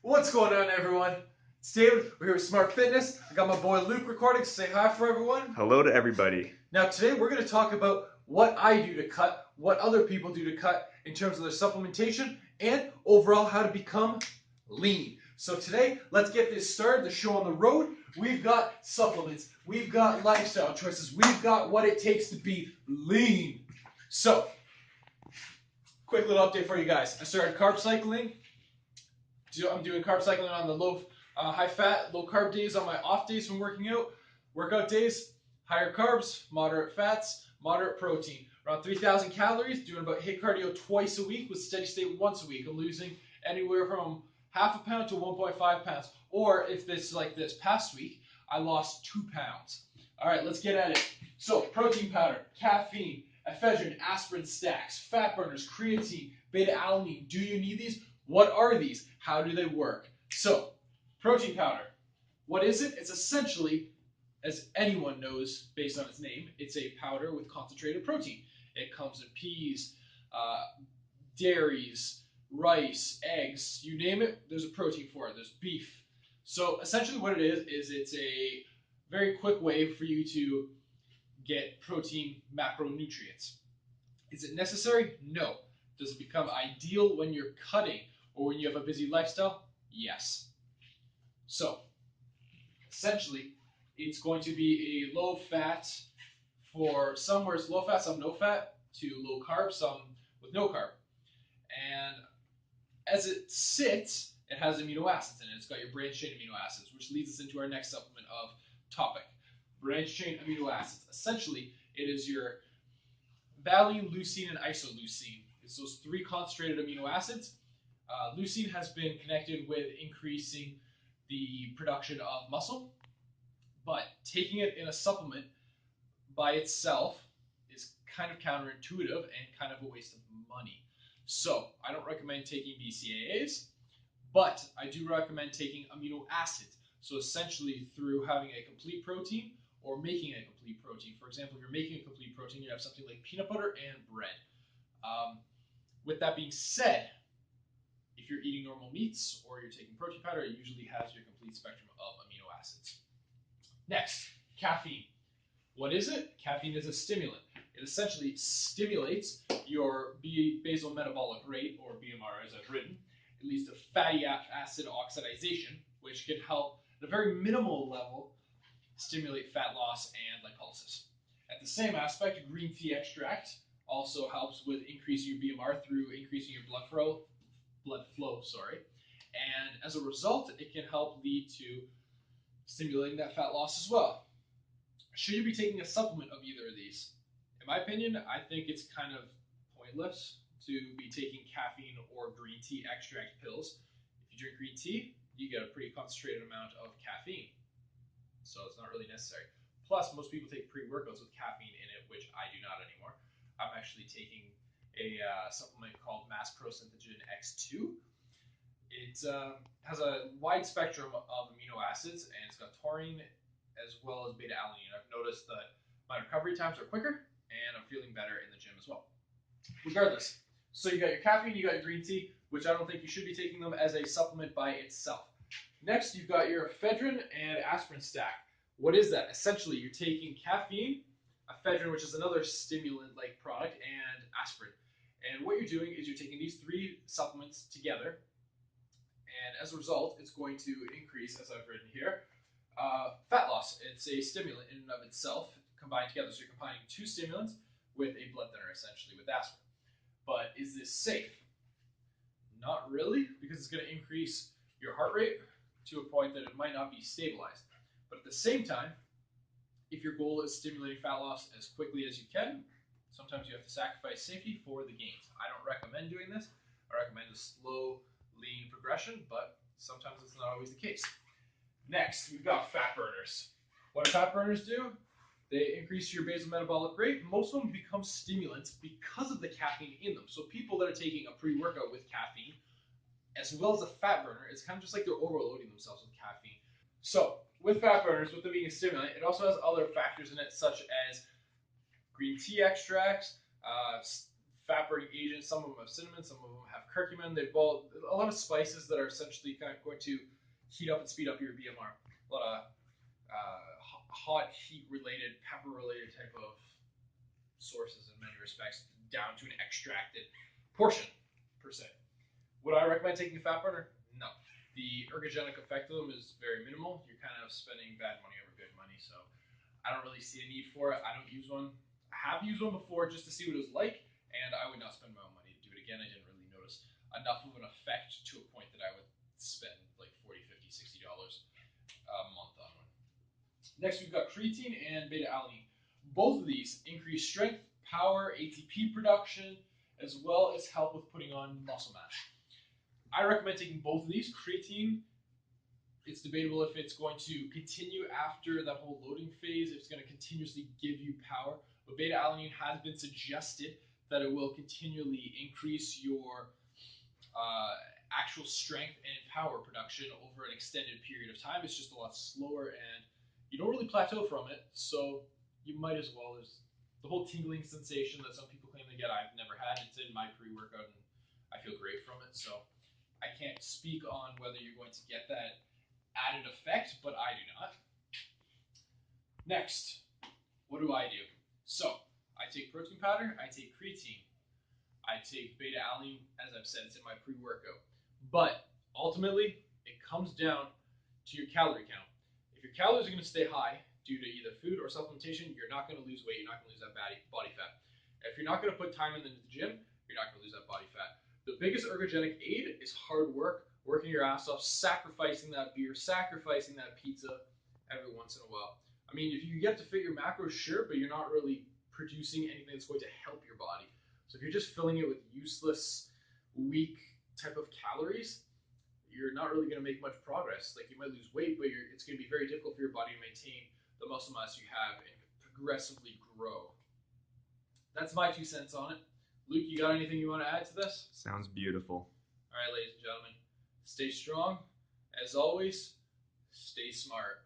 What's going on, everyone? It's David. We're here with Smart Fitness. I got my boy Luke recording. Say hi for everyone. Hello to everybody. Now, today we're going to talk about what I do to cut, what other people do to cut in terms of their supplementation, and overall how to become lean. So today, let's get this started. The show on the road. We've got supplements. We've got lifestyle choices. We've got what it takes to be lean. So, quick little update for you guys. I started carb cycling. I'm doing carb cycling on the high fat, low carb days on my off days from working out. Workout days, higher carbs, moderate fats, moderate protein. Around 3,000 calories, doing about HIIT cardio twice a week with steady state once a week. I'm losing anywhere from half a pound to 1.5 pounds. Or if it's like this past week, I lost 2 pounds. All right, let's get at it. So, protein powder, caffeine, ephedrine, aspirin stacks, fat burners, creatine, beta-alanine. Do you need these? What are these? How do they work? So, protein powder. What is it? It's essentially, as anyone knows based on its name, it's a powder with concentrated protein. It comes in peas, dairies, rice, eggs, you name it, there's a protein for it. There's beef. So essentially what it is it's a very quick way for you to get protein macronutrients. Is it necessary? No. Does it become ideal when you're cutting or when you have a busy lifestyle? Yes. So, essentially, it's going to be a low fat for some where it's low fat, some no fat, to low carb, some with no carb. And as it sits, it has amino acids in it. It's got your branched chain amino acids, which leads us into our next supplement of topic. Branched chain amino acids. Essentially, it is your valine, leucine, and isoleucine. It's those 3 concentrated amino acids. Leucine has been connected with increasing the production of muscle, but taking it in a supplement by itself is kind of counterintuitive and kind of a waste of money. So I don't recommend taking BCAAs, but I do recommend taking amino acids. So essentially through having a complete protein or making a complete protein. For example, if you're making a complete protein, you have something like peanut butter and bread. With that being said, if you're eating normal meats or you're taking protein powder, it usually has your complete spectrum of amino acids. Next, caffeine. What is it? Caffeine is a stimulant. It essentially stimulates your basal metabolic rate, or BMR as I've written. It leads to fatty acid oxidation, which can help at a very minimal level stimulate fat loss and lipolysis. At the same aspect, green tea extract also helps with increasing your BMR through increasing your blood flow, and as a result, it can help lead to stimulating that fat loss as well. Should you be taking a supplement of either of these? In my opinion, I think it's kind of pointless to be taking caffeine or green tea extract pills. If you drink green tea, you get a pretty concentrated amount of caffeine, so it's not really necessary. Plus, most people take pre-workouts with caffeine in it, which I do not anymore. I'm actually taking a supplement called Mass Pro Synthogen X2. It has a wide spectrum of amino acids, and it's got taurine as well as beta-alanine. I've noticed that my recovery times are quicker, and I'm feeling better in the gym as well. Regardless, so you got your caffeine, you got your green tea, which I don't think you should be taking them as a supplement by itself. Next, you've got your ephedrine and aspirin stack. What is that? Essentially, you're taking caffeine, ephedrine, which is another stimulant-like product, and aspirin. And what you're doing is you're taking these 3 supplements together, and as a result, it's going to increase, as I've written here, fat loss. It's a stimulant in and of itself combined together. So you're combining 2 stimulants with a blood thinner, essentially, with aspirin. But is this safe? Not really, because it's going to increase your heart rate to a point that it might not be stabilized. But at the same time, if your goal is stimulating fat loss as quickly as you can, sometimes you have to sacrifice safety for the gains. I don't recommend doing this. I recommend a slow, lean progression, but sometimes it's not always the case. Next, we've got fat burners. What do fat burners do? They increase your basal metabolic rate. Most of them become stimulants because of the caffeine in them. So people that are taking a pre-workout with caffeine, as well as a fat burner, it's kind of just like they're overloading themselves with caffeine. So with fat burners, with them being a stimulant, it also has other factors in it, such as green tea extracts, fat burning agents. Some of them have cinnamon, some of them have curcumin. They've both a lot of spices that are essentially kind of going to heat up and speed up your BMR. A lot of hot heat related, pepper related type of sources in many respects, down to an extracted portion per se. Would I recommend taking a fat burner? No. The ergogenic effect of them is very minimal. You're kind of spending bad money over good money, so I don't really see a need for it. I don't use one. I have used one before just to see what it was like, and I would not spend my own money to do it again. I didn't really notice enough of an effect to a point that I would spend like $40, $50, $60 a month on one. Next, we've got creatine and beta-alanine. Both of these increase strength, power, ATP production, as well as help with putting on muscle mass. I recommend taking both of these. Creatine, it's debatable if it's going to continue after that whole loading phase, if it's going to continuously give you power. But beta-alanine has been suggested that it will continually increase your actual strength and power production over an extended period of time. It's just a lot slower, and you don't really plateau from it, so you might as well. There's the whole tingling sensation that some people claim they get. I've never had. It's in my pre-workout, and I feel great from it, so I can't speak on whether you're going to get that added effect, but I do not. Next, what do? So, I take protein powder, I take creatine, I take beta-alanine, as I've said, it's in my pre-workout. But ultimately, it comes down to your calorie count. If your calories are going to stay high due to either food or supplementation, you're not going to lose weight, you're not going to lose that body fat. If you're not going to put time into the gym, you're not going to lose that body fat. The biggest ergogenic aid is hard work, working your ass off, sacrificing that beer, sacrificing that pizza every once in a while. I mean, if you get to fit your macros, sure, but you're not really producing anything that's going to help your body. So if you're just filling it with useless, weak type of calories, you're not really going to make much progress. Like, you might lose weight, but it's going to be very difficult for your body to maintain the muscle mass you have and progressively grow. That's my 2 cents on it. Luke, you got anything you want to add to this? Sounds beautiful. All right, ladies and gentlemen, stay strong. As always, stay smart.